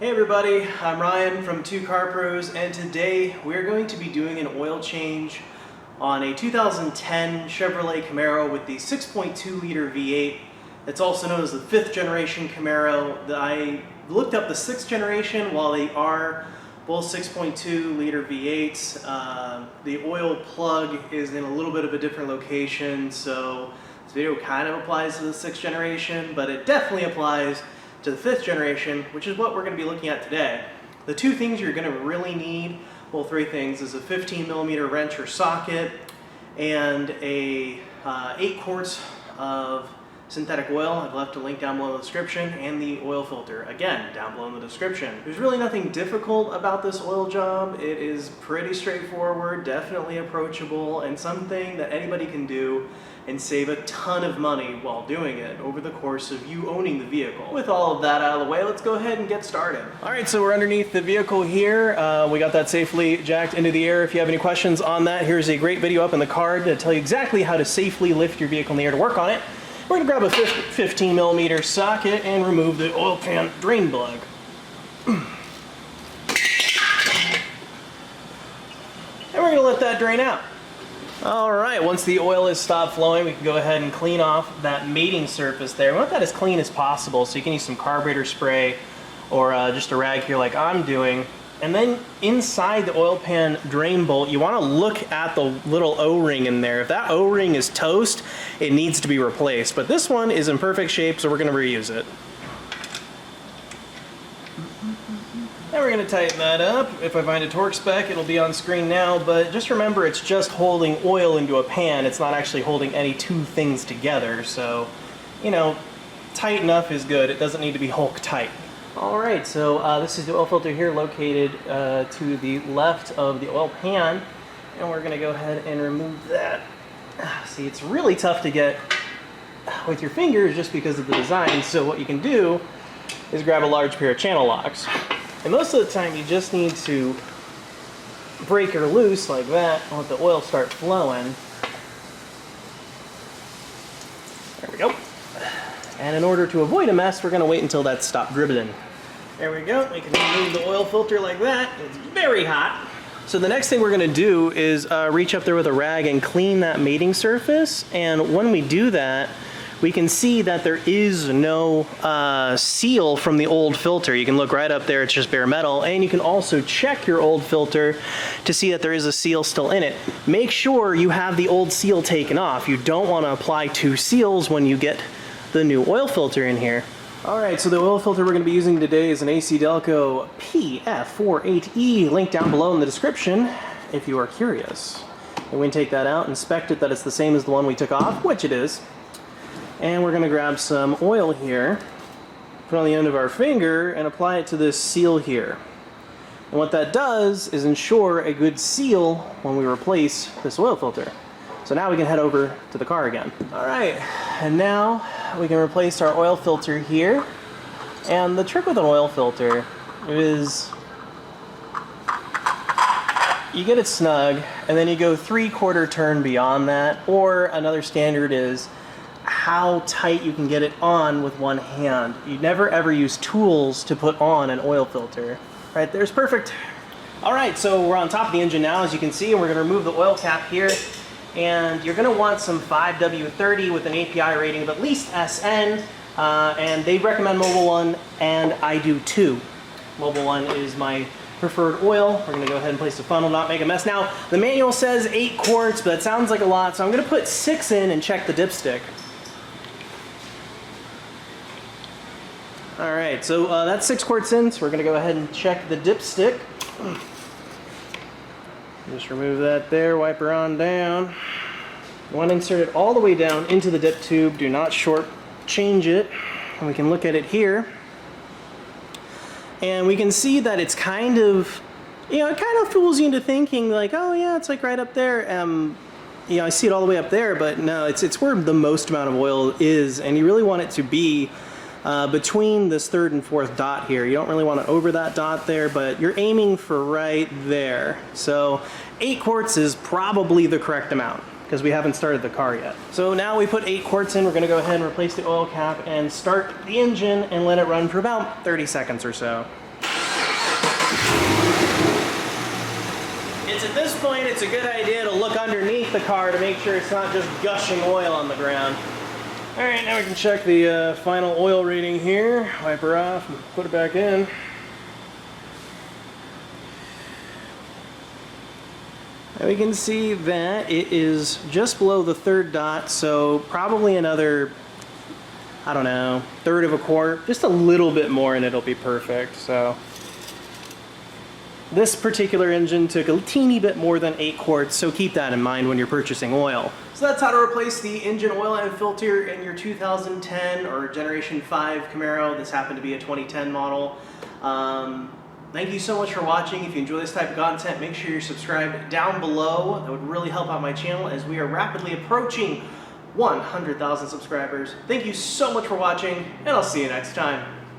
Hey everybody, I'm Ryan from 2 Car Pros, and today we're going to be doing an oil change on a 2010 Chevrolet Camaro with the 6.2 liter V8. It's also known as the 5th generation Camaro. I looked up the 6th generation. While they are both 6.2 liter V8s, the oil plug is in a little bit of a different location, so this video kind of applies to the 6th generation, but it definitely applies to the 5th generation, which is what we're going to be looking at today. The two things you're going to really need, well, three things, is a 15mm wrench or socket and a 8 quarts of synthetic oil. I've left a link down below in the description, and the oil filter, again, down below in the description. There's really nothing difficult about this oil job. It is pretty straightforward, definitely approachable, and something that anybody can do and save a ton of money while doing it over the course of you owning the vehicle. With all of that out of the way, let's go ahead and get started. All right, so we're underneath the vehicle here. We got that safely jacked into the air. If you have any questions on that, here's a great video up in the card to tell you exactly how to safely lift your vehicle in the air to work on it. We're gonna grab a 15mm socket and remove the oil pan drain plug. And we're gonna let that drain out. All right, once the oil has stopped flowing, we can go ahead and clean off that mating surface there. We want that as clean as possible, so you can use some carburetor spray or just a rag here like I'm doing. And then inside the oil pan drain bolt, you want to look at the little O-ring in there. If that O-ring is toast, it needs to be replaced. But this one is in perfect shape, so we're going to reuse it. And we're going to tighten that up. If I find a torque spec, it'll be on screen now, but just remember it's just holding oil into a pan. It's not actually holding any two things together, so, you know, tight enough is good. It doesn't need to be Hulk tight. Alright, so this is the oil filter here located to the left of the oil pan, and we're going to go ahead and remove that. See, it's really tough to get with your fingers just because of the design, so what you can do is grab a large pair of channel locks. And most of the time you just need to break her loose like that and let the oil start flowing. There we go. And in order to avoid a mess, we're going to wait until that stopped dribbling. There we go. We can remove the oil filter like that. It's very hot. So the next thing we're going to do is reach up there with a rag and clean that mating surface. And when we do that, we can see that there is no seal from the old filter. You can look right up there, it's just bare metal. And you can also check your old filter to see that there is a seal still in it. Make sure you have the old seal taken off. You don't want to apply two seals when you get the new oil filter in here. Alright, so the oil filter we're going to be using today is an AC Delco PF48E, link down below in the description if you are curious. And we can take that out, inspect it that it's the same as the one we took off, which it is. And we're going to grab some oil here, put it on the end of our finger, and apply it to this seal here. And what that does is ensure a good seal when we replace this oil filter. So now we can head over to the car again. Alright, and now we can replace our oil filter here. And the trick with an oil filter is you get it snug, and then you go 3/4 turn beyond that, or another standard is how tight you can get it on with one hand. You never ever use tools to put on an oil filter. Right there's perfect. Alright, so we're on top of the engine now, as you can see, and we're going to remove the oil cap here. And you're going to want some 5W30 with an API rating of at least SN, and they recommend Mobil 1, and I do too. Mobil 1 is my preferred oil. We're going to go ahead and place the funnel, not make a mess. Now, the manual says 8 quarts, but that sounds like a lot, so I'm going to put 6 in and check the dipstick. Alright, so that's 6 quarts in, so we're going to go ahead and check the dipstick. Just remove that there, wipe her on down. You want to insert it all the way down into the dip tube. Do not short change it. And we can look at it here. And we can see that it's kind of, you know, it kind of fools you into thinking like, oh yeah, it's like right up there. You know, I see it all the way up there, but no, it's where the most amount of oil is, and you really want it to be between this 3rd and 4th dot here. You don't really want to over that dot there, but you're aiming for right there. So 8 quarts is probably the correct amount, because we haven't started the car yet. So now we put 8 quarts in, we're going to go ahead and replace the oil cap and start the engine and let it run for about 30 seconds or so. It's at this point, it's a good idea to look underneath the car to make sure it's not just gushing oil on the ground. All right, now we can check the final oil reading here. Wipe her off and put it back in. And we can see that it is just below the third dot, so probably another, I don't know, third of a quart, just a little bit more and it'll be perfect. So this particular engine took a teeny bit more than 8 quarts, so keep that in mind when you're purchasing oil. So that's how to replace the engine oil and filter in your 2010 or Generation 5 Camaro. This happened to be a 2010 model. Thank you so much for watching. If you enjoy this type of content, make sure you're subscribed down below. That would really help out my channel as we are rapidly approaching 100,000 subscribers. Thank you so much for watching, and I'll see you next time.